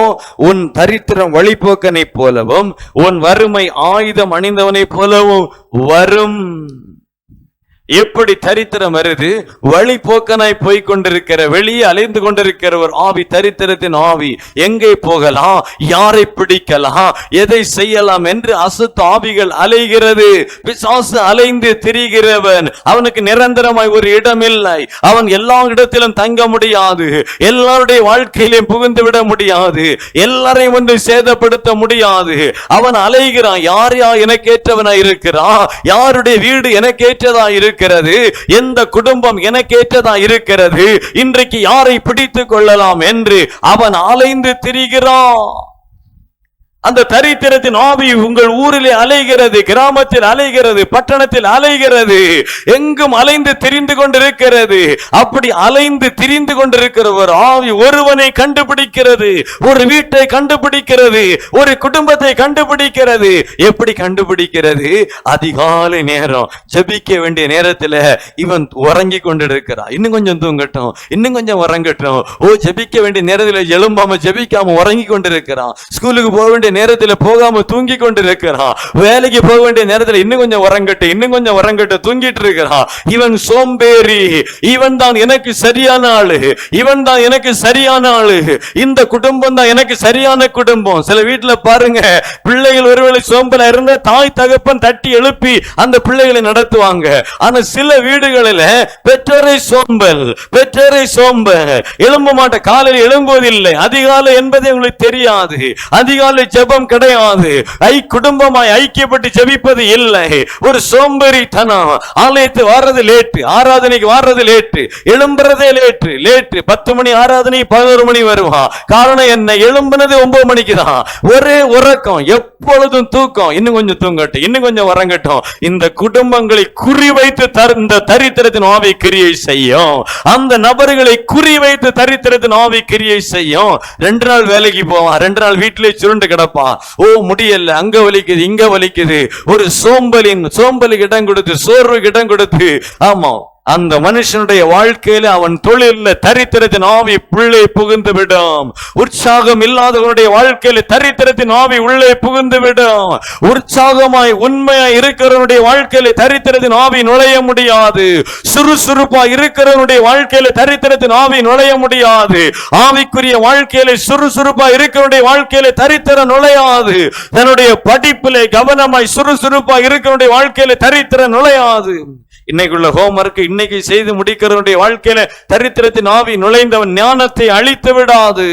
உன் தரித்திரம் வழிபோக்கனை போலவும், உன் வறுமை ஆயுதம் அணிந்தவனை போலவும் வரும். எப்படி தரித்திரம் வருது? வழி போக்கனாய் போய்கொண்டிருக்கிற, வெளியே அலைந்து கொண்டிருக்கிற ஒரு ஆவி, தரித்திரத்தின் ஆவி. எங்கே போகலாம், யாரை பிடிக்கலாம், எதை செய்யலாம் என்று அசுத்த ஆவிகள் அலைகிறது. பிசாசு அலைந்து திரிகிறவன், அவனுக்கு நிரந்தரமாய் ஒரு இடம் இல்லை. அவன் எல்லா இடத்திலும் தங்க முடியாது, எல்லாருடைய வாழ்க்கையிலும் புகுந்து விட முடியாது, எல்லாரையும் வந்து சேதப்படுத்த முடியாது. அவன் அலைகிறான். யார் எனக்கு ஏற்றவனாய் இருக்கிறான், யாருடைய வீடு எனக்கு ஏற்றதா இருக்கிறது, எந்த குடும்பம் எனக்கேற்றதா இருக்கிறது, இன்றைக்கு யாரை பிடித்துக் கொள்ளலாம் என்று அவன் அலைந்து திரிகிறான். அந்த தரித்திரத்தின் ஆவி உங்கள் ஊரிலே அலைகிறது, கிராமத்தில் அலைகிறது, பட்டணத்தில் அலைகிறது, எங்கும் அலைந்து திரிந்து கொண்டிருக்கிறது. அப்படி அலைந்து திரிந்து கொண்டிருக்கிற ஒரு ஆவி ஒருவனை கண்டுபிடிக்கிறது, ஒரு வீட்டை கண்டுபிடிக்கிறது, ஒரு குடும்பத்தை கண்டுபிடிக்கிறது. எப்படி கண்டுபிடிக்கிறது? அதிகாலை நேரம், ஜெபிக்க வேண்டிய நேரத்துல இவன் உறங்கி கொண்டிருக்கிறான். இன்னும் கொஞ்சம் தூங்கட்டும், இன்னும் கொஞ்சம் உறங்கட்டும். ஜெபிக்க வேண்டிய நேரத்துல எழும்பாம ஜெபிக்காம உறங்கி கொண்டிருக்கிறான். ஸ்கூலுக்கு போக வேண்டிய நேரத்துல போகாம தூங்கி கொண்டிருக்கிறான். வேலைக்கு போக வேண்டிய நேரத்துல இன்னும் கொஞ்சம் உறங்கட்டு, இன்னும் கொஞ்சம் உறங்கட்டு தூங்கிட்டு இருக்கிறான். இவன் சோம்பேறி. இவன் தான் எனக்கு சரியான ஆளு, இவன் தான் எனக்கு சரியான ஆளு, இந்த குடும்பம் தான் எனக்கு சரியான குடும்பம். சில வீட்டுல பாருங்க, பிள்ளைகள் ஒருவேளை சோம்பலா இருந்த தாய் தகப்பன் தட்டி எழுப்பி அந்த பிள்ளைகளை நடத்துவாங்க. ஆனா சில வீடுகளில் பெற்றோரை சோம்பல், பெற்றோரை சோம்பல், எழும்ப மாட்ட, காலையில் எழும்புவதில்லை. அதிகாலை என்பதே உங்களுக்கு தெரியாது. அதிகாலை ஜெபம் கிடையாது. குடும்பமாய் ஐக்கியப்பட்டு ஜெபிப்பது இல்லை. ஒரு சோம்பேறித்தனம். ஆலயத்து வாரது லேட்டு, ஆராதனைக்கு வாரது லேட்டு, எழும்புறதே லேட்டு. 10 மணி ஆராதனை 11 மணி வருவான். காரணம் என்ன? எழும்புனது 9 மணிக்கு தான். ஒரே உறக்கம், எப்பொழுதும் தூக்கம். இன்னும் கொஞ்சம் தூங்கட்டும், இன்னும் கொஞ்சம் உறங்கட்டும். இந்த குடும்பங்களை குறிவைத்து இந்த தரித்திரத்தின் ஆவி கிரியை செய்யும். அந்த நபர்களை குறிவைத்து தரித்திரத்தின் ஆவி கிரியை செய்யும். 2 நாள் வேலைக்கு போவான், 2 நாள் வீட்டிலே சுருண்டு கிடப்பான். முடியல, அங்க வலிக்குது, இங்க வலிக்குது. ஒரு சோம்பலுக்கு இடம் கொடுத்து, சோர்வுக்கு இடம் கொடுத்து, ஆமா, அந்த மனுஷனுடைய வாழ்க்கையில அவன் தொழில தரித்திரத்தின் ஆவி உள்ளே புகுந்து விடும். உற்சாகம் இல்லாதவனுடைய வாழ்க்கையில தரித்திரத்தின் ஆவி உள்ளே புகுந்து விடும். உற்சாகமாய் உண்மையாய் இருக்கிறவனுடைய வாழ்க்கையில தரித்திரத்தின் ஆவி நுழைய முடியாது. சுறுசுறுப்பா இருக்கிறவனுடைய வாழ்க்கையில தரித்திரத்தின் ஆவி நுழைய முடியாது. ஆவிக்குரிய வாழ்க்கையில சுறுசுறுப்பா இருக்கிறவனுடைய வாழ்க்கையில தரித்திரம் நுழையாது. தன்னுடைய படிப்பிலே கவனமாய் சுறுசுறுப்பா இருக்கிறவனுடைய வாழ்க்கையில தரித்திரம் நுழையாது. இன்னைக்குள்ள ஹோம்வொர்க் இன்னைக்கு செய்து முடிக்கிறவனுடைய வாழ்க்கையில தரித்திரத்தின் ஆவி நுழைந்தவன் ஞானத்தை அழித்து விடாது.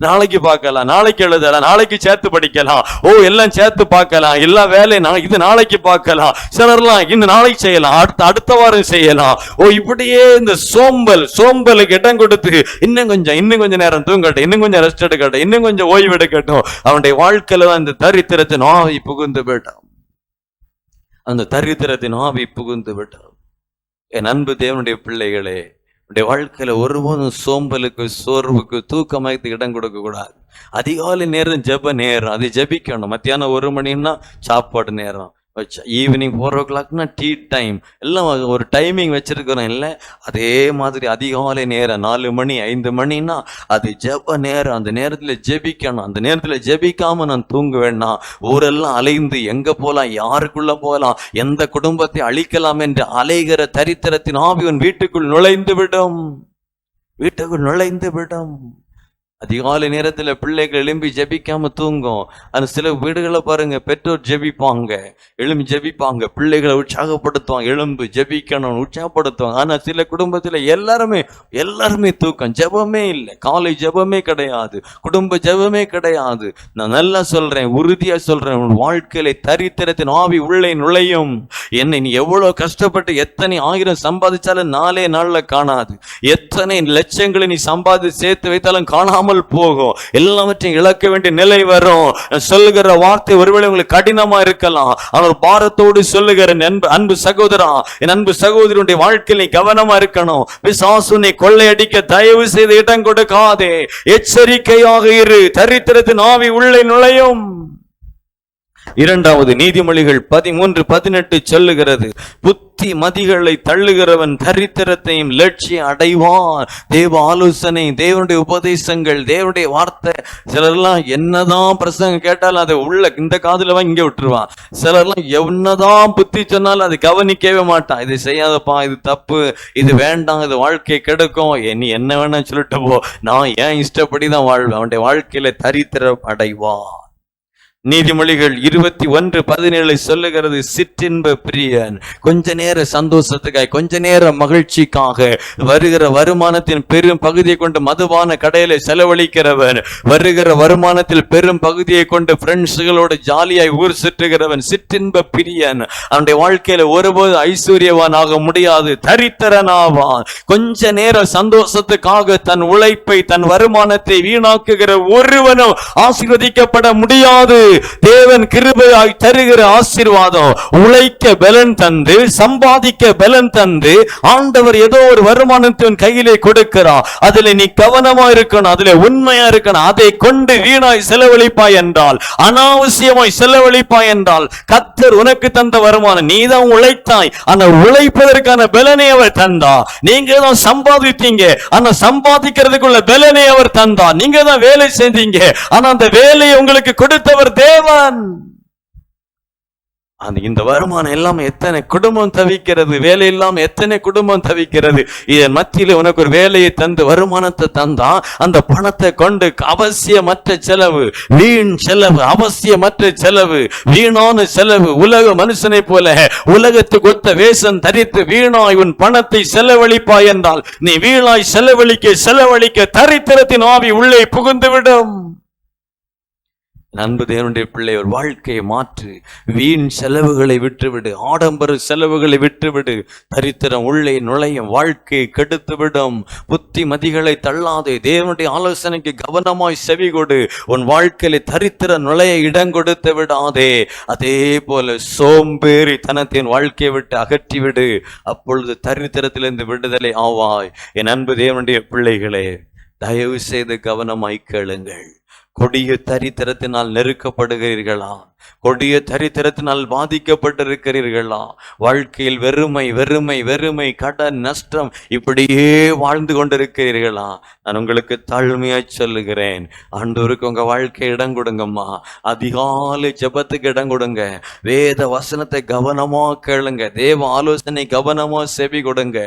நாளைக்கு பார்க்கலாம், நாளைக்கு எழுதலாம், நாளைக்கு சேர்த்து படிக்கலாம், எல்லாம் சேர்த்து பார்க்கலாம், எல்லா வேலையும் இது நாளைக்கு பார்க்கலாம், சிலர்லாம் இன்னும் நாளைக்கு செய்யலாம், அடுத்த வாரம் செய்யலாம். இப்படியே இந்த சோம்பலுக்கு இடம் கொடுத்து இன்னும் கொஞ்சம் நேரம் தூங்கட்டும், இன்னும் கொஞ்சம் ரெஸ்ட் எடுக்கட்டும், இன்னும் கொஞ்சம் ஓய்வு எடுக்கட்டும். அவனுடைய வாழ்க்கையில தான் இந்த தரித்திரத்தின் ஆவி புகுந்து விட்டான். அந்த தரித்திரத்தின் ஆவி புகுந்து விட்டான். என் அன்பு தேவனுடைய பிள்ளைகளே, உடைய வாழ்க்கையில ஒருபோதும் சோம்பலுக்கு, சோர்வுக்கு, தூக்கமயத்துக்கு இடம் கொடுக்க கூடாது. அதிகாலை நேரம் ஜெப நேரம், அதை ஜெபிக்கணும். மத்தியானம் 1 மணின்னா சாப்பாடு நேரம், ஈவினிங் 4 o'clockனா டீ டைம், எல்லாம் ஒரு டைமிங் வச்சிருக்கிறோம் இல்லை? அதே மாதிரி அதிகாலை நேரம் 4 மணி 5 மணின்னா அது ஜெப நேரம். அந்த நேரத்தில் ஜெபிக்கணும். அந்த நேரத்தில் ஜெபிக்காம நான் தூங்குவேன்னா ஊரெல்லாம் அலைந்து எங்க போலாம், யாருக்குள்ள போகலாம், எந்த குடும்பத்தை அழிக்கலாம் என்று அலைகிற தரித்திரத்தின் ஆவியன் வீட்டுக்குள் நுழைந்து விடும், வீட்டுக்குள் நுழைந்து விடும். அதிகாலை நேரத்துல பிள்ளைகள் எழும்பி ஜெபிக்காம தூங்கும். அந்த சில வீடுகளை பாருங்க, பெற்றோர் ஜெபிப்பாங்க, எழும்பி ஜெபிப்பாங்க, பிள்ளைகளை உற்சாகப்படுத்துவாங்க, எழும்பு ஜெபிக்கணும் உற்சாகப்படுத்துவாங்க. ஆனா சில குடும்பத்துல எல்லாருமே தூக்கம், ஜெபமே இல்லை, காலை ஜெபமே கிடையாது, குடும்ப ஜெபமே கிடையாது. நான் நல்லா சொல்றேன், உறுதியா சொல்றேன், உன் வாழ்க்கையில தரித்திரத்தின் ஆவி உள்ளே நுழையும். என்னை நீ எவ்வளவு கஷ்டப்பட்டு எத்தனை 1000 சம்பாதிச்சாலும் 4 நாள்ல காணாது. எத்தனை லட்சங்களை நீ சம்பாதிச்சு சேர்த்து வைத்தாலும் காணாம போகும். எல்லாவற்றையும் இழக்க வேண்டிய நிலை வரும். சொல்லுகிற வார்த்தை ஒருவேளை உங்களுக்கு கடினமா இருக்கலாம். ஆனால் பாரத்தோடு சொல்லுகிற அன்பு சகோதரா, என் அன்பு சகோதரனுடைய வாழ்க்கையில் கவனமா இருக்கணும். பிசாசுனை கொள்ளையடிக்க தயவு செய்து இடம் கொடுக்காதே. எச்சரிக்கையாக இரு. தரித்திரத்தின் ஆவி உள்ளே நுழையும். 2வது நீதிமொழிகள் 13:18 சொல்லுகிறது, புத்தி மதிகளை தள்ளுகிறவன் தரித்திரத்தையும் லட்சியம் அடைவான். தேவ ஆலோசனை, தேவனுடைய உபதேசங்கள், தேவனுடைய வார்த்தை, சிலர்லாம் என்னதான் பிரசங்கம் கேட்டாலும் அதை உள்ள இந்த காதுல இங்க விட்டுருவான். சிலர்லாம் என்னதான் புத்தி சொன்னாலும் அதை கவனிக்கவே மாட்டான். இது செய்யாதப்பா, இது தப்பு, இது வேண்டாம், இது வாழ்க்கை கெடுக்கும், நீ என்ன வேணா சொல்லிட்டு போ, நான் ஏன் இஷ்டப்படிதான் வாழ்வேன். அவனுடைய வாழ்க்கையில தரித்திரம் அடைவான். நீதிமொழிகள் 21:17 சொல்லுகிறது, சிற்றின்ப பிரியன், கொஞ்ச நேர சந்தோஷத்துக்காக, கொஞ்ச நேர மகிழ்ச்சிக்காக வருகிற வருமானத்தின் பெரும் பகுதியை கொண்டு மதுபான கடையில செலவழிக்கிறவன், வருகிற வருமானத்தில் பெரும் பகுதியை கொண்டு ஃப்ரெண்ட்ஸுகளோடு ஜாலியாய் ஊர் சுற்றுகிறவன் சிற்றின்ப பிரியன். அவனுடைய வாழ்க்கையில ஒருபோது ஐஸ்வர்யவான் ஆக முடியாது, தரித்திரனாவான். கொஞ்ச நேர சந்தோஷத்துக்காக தன் உழைப்பை, தன் வருமானத்தை வீணாக்குகிற ஒருவனும் ஆசீர்வதிக்கப்பட முடியாது. தேவன் கிருபையாய் தருகிற ஆசீர்வாதம். உழைக்க பலன் தந்து, சம்பாதிக்க பலன் தந்து, ஆண்டவர் ஏதோ ஒரு வருமானத்தின் கையிலே கொடுக்கிறார். அதுல நீ கவனமா இருக்கணும், அதுல உண்மையா இருக்கணும். அதை கொண்டு வீணாய் செலவழிப்பாய் என்றால், அனாவசியமாய் செலவழிப்பாய் என்றால், கர்த்தர் உனக்கு தந்த வருமானம், நீ தான் உழைத்தாய், ஆனா உழைப்பதற்கான பலனை அவர் தந்தா. நீங்க தான் சம்பாதித்தீங்க, ஆனா சம்பாதிக்கிறதுக்குள்ள பலனை அவர் தந்தா. நீங்க தான் வேலை செஞ்சீங்க, ஆனா அந்த வேலையை உங்களுக்கு கொடுத்தவர் தேவன். இந்த வருமானம் எல்லாம் எத்தனை குடும்பம் தவிக்கிறது, வேலை இல்லாம எத்தனை குடும்பம் தவிக்கிறது. இதன் மத்தியில உனக்கு ஒரு வேலையை தந்து வருமானத்தை தந்தா, அந்த பணத்தை கொண்டு அவசியமற்ற செலவு, வீண் செலவு, அவசியமற்ற செலவு, வீணான செலவு, உலக மனுஷனை போல உலகத்துக்கு ஒத்த வேஷம் தரித்து வீணாய் உன் பணத்தை செலவழிப்பாய் என்றால், நீ வீணாய் செலவழிக்க தரித்திரத்தின் ஆவி உள்ளே புகுந்துவிடும். அன்பு தேவனுடைய பிள்ளை, ஒரு வாழ்க்கையை மாற்று. வீண் செலவுகளை விட்டுவிடு, ஆடம்பர செலவுகளை விட்டுவிடு. தரித்திரம் உள்ளே நுழையும், வாழ்க்கையை கெடுத்துவிடும். புத்திமதிகளை தள்ளாதே, தேவனுடைய ஆலோசனைக்கு கவனமாய் செவி கொடு. உன் வாழ்க்கையில தரித்திர நுழைய இடம் கொடுத்து விடாதே. அதே போல சோம்பேறி தனத்தின் வாழ்க்கையை விட்டு அகற்றிவிடு. அப்பொழுது தரித்திரத்திலிருந்து விடுதலை ஆவாய். என் அன்பு தேவனுடைய பிள்ளைகளே, தயவு செய்து கவனமாய் கேளுங்கள். கொடிய தரித்திரத்தினால் நெருக்கப்படுகிறீர்களா? கொடிய தரித்திரத்தினால் பாதிக்கப்பட்டிருக்கிறீர்களா? வாழ்க்கையில் வெறுமை வெறுமை வெறுமை, கடன், நஷ்டம், இப்படியே வாழ்ந்து கொண்டிருக்கிறீர்களா? நான் உங்களுக்கு தாழ்மையாய் சொல்லுகிறேன், ஆண்டவருக்கு உங்க வாழ்க்கை இடம் கொடுங்கம்மா. அதிகாலை ஜெபத்துக்கு இடம் கொடுங்க. வேத வசனத்தை கவனமா கேளுங்க. தேவ ஆலோசனை கவனமா செவி கொடுங்க.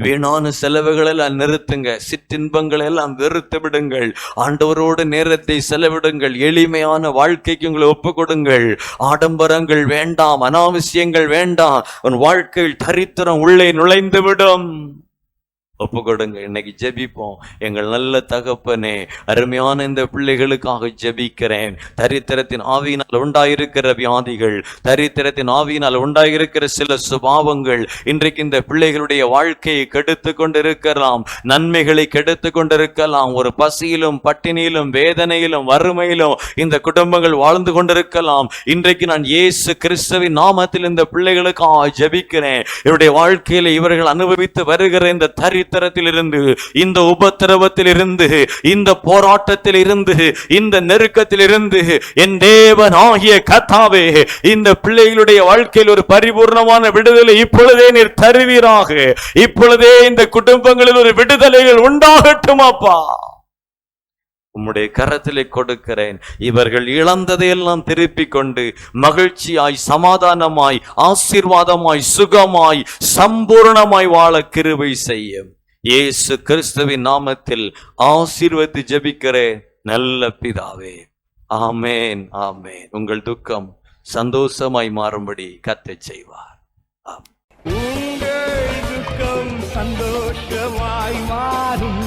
வீணான செலவுகளை எல்லாம் நிறுத்துங்க. சிற்றின்பங்களை எல்லாம் வெறுத்து விடுங்கள். ஆண்டவரோடு நேரத்தை செலவிடுங்கள். எளிமையான வாழ்க்கைக்கு உங்களை ஒப்பு கொடுங்கள். ஆடம்பரங்கள் வேண்டாம், அனாவசியங்கள் வேண்டாம். உன் வாழ்க்கையில் தரித்திரம் உள்ளே நுழைந்து விடும். ஒப்பு கொடுங்க. இன்னைக்கு ஜெபிப்போம். எங்கள் நல்ல தகப்பனே, அருமையான இந்த பிள்ளைகளுக்காக ஜெபிக்கிறேன். தரித்திரத்தின் ஆவியினால் உண்டாயிருக்கிற வியாதிகள், தரித்திரத்தின் ஆவியினால் உண்டாயிருக்கிற சில சுபாவங்கள் இன்றைக்கு இந்த பிள்ளைகளுடைய வாழ்க்கையை கெடுத்து கொண்டிருக்கலாம், நன்மைகளை கெடுத்து கொண்டிருக்கலாம். ஒரு பசியிலும் பட்டினியிலும் வேதனையிலும் வறுமையிலும் இந்த குடும்பங்கள் வாழ்ந்து கொண்டிருக்கலாம். இன்றைக்கு நான் இயேசு கிறிஸ்துவின் நாமத்தில் இந்த பிள்ளைகளுக்காக ஜெபிக்கிறேன். இவருடைய வாழ்க்கையில இவர்கள் அனுபவித்து வருகிற இந்த தரித்திரத்தில் இருந்து, இந்த உபத்திரவத்தில் இருந்து, இந்த போராட்டத்தில் இருந்து, இந்த நெருக்கத்தில் இருந்து, என் தேவன் ஆகிய கர்த்தாவே, இந்த பிள்ளைகளுடைய வாழ்க்கையில் ஒரு பரிபூர்ணமான விடுதலை இப்பொழுதே நீர் தருவீராக. இப்பொழுதே இந்த குடும்பங்களில் ஒரு விடுதலைகள் உண்டாகட்டும் அப்பா. உம்முடைய கரத்திலே கொடுக்கிறேன். இவர்கள் இழந்ததையெல்லாம் திருப்பிக் கொண்டு மகிழ்ச்சியாய், சமாதானமாய், ஆசீர்வாதமாய், சுகமாய், சம்பூர்ணமாய் வாழ கிருபை செய்யும். இயேசு கிறிஸ்துவின் நாமத்தில் ஆசீர்வதித்து ஜெபிக்கிறேன் நல்ல பிதாவே. ஆமேன், ஆமேன். உங்கள் துக்கம் சந்தோஷமாய் மாறும்படி கர்த்தர் செய்வார். உங்கள் துக்கம் சந்தோஷமாய் மாறும்.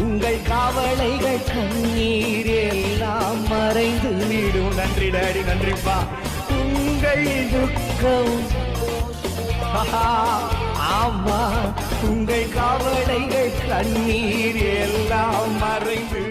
உங்கள் கவலைகள் கண்ணீர் எல்லாம் மறைந்து விடும். நன்றி டாடி, நன்றிப்பா. உங்கள் துக்கம், ஆமா, உங்கள் கவலைகள் கண்ணீர் எல்லாம் மறைந்து